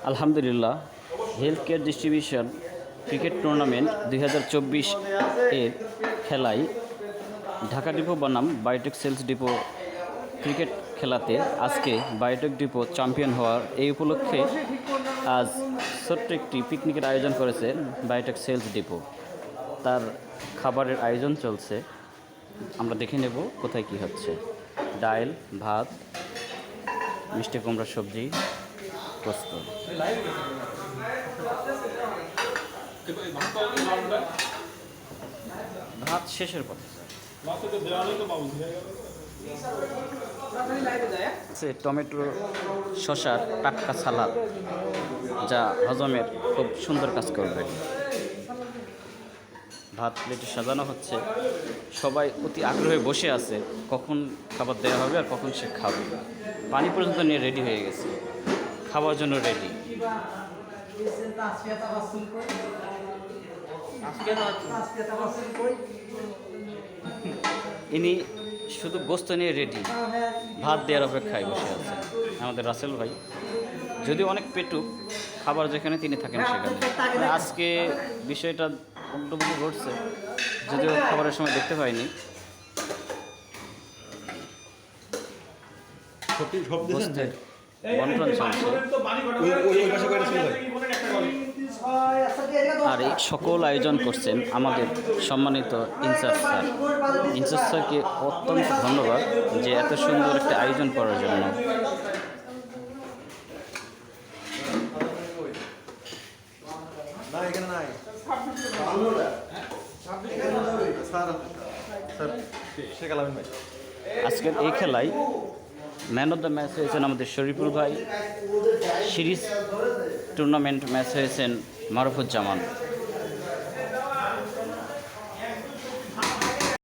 আলহামদুলিল্লাহ, health care distribution cricket tournament 2024 এর খেলায় ঢাকা ডিপো বনাম বায়োটেক সেলস ডিপো ক্রিকেট খেলাতে আজকে বায়োটেক ডিপো চ্যাম্পিয়ন হওয়ার এই উপলক্ষে আজ ছোট্ট একটি পিকনিকের আয়োজন করেছে বায়োটেক সেলস ডিপো। তার খাবারের আয়োজন চলছে, আমরা দেখে নেব কোথায় কি হচ্ছে। ডাল, ভাত, মিষ্টি কুমড়া সবজি প্রস্তুত। ভাত শেষের পথে টমেটো শসার টাটকা সালাদ, যা হজমের খুব সুন্দর কাজ করবে। ভাত প্লেটে সাজানো হচ্ছে, সবাই অতি আগ্রহে বসে আছে কখন খাবার দেওয়া হবে আর কখন সে খাবে। পানি পর্যন্ত নিয়ে রেডি হয়ে গেছে, খাওয়ার জন্য রেডি। ইনি শুধু গোস্ত নিয়ে রেডি, ভাত দেওয়ার অপেক্ষায় বসে আছে আমাদের রাসেল ভাই। যদিও অনেক পেটুক, খাবার যেখানে তিনি থাকেন সেখানে। আজকে বিষয়টা অন্যভাবে ঘটছে, যদিও খাবারের সময় দেখতে পাইনি। বন্টন চলছে আর এই সকল আয়োজন করছেন আমাদের সম্মানিত ইনচার্জ স্যার। ইনচার্জ স্যারকে অত্যন্ত ধন্যবাদ যে এত সুন্দর একটা আয়োজন করার জন্য। আজকের এই খেলায় ম্যান অফ দ্য ম্যাচ হয়েছেন আমাদের শরীফুল ভাই। সিরিজ টুর্নামেন্ট ম্যাচ হয়েছেন মারুফুজ্জামান।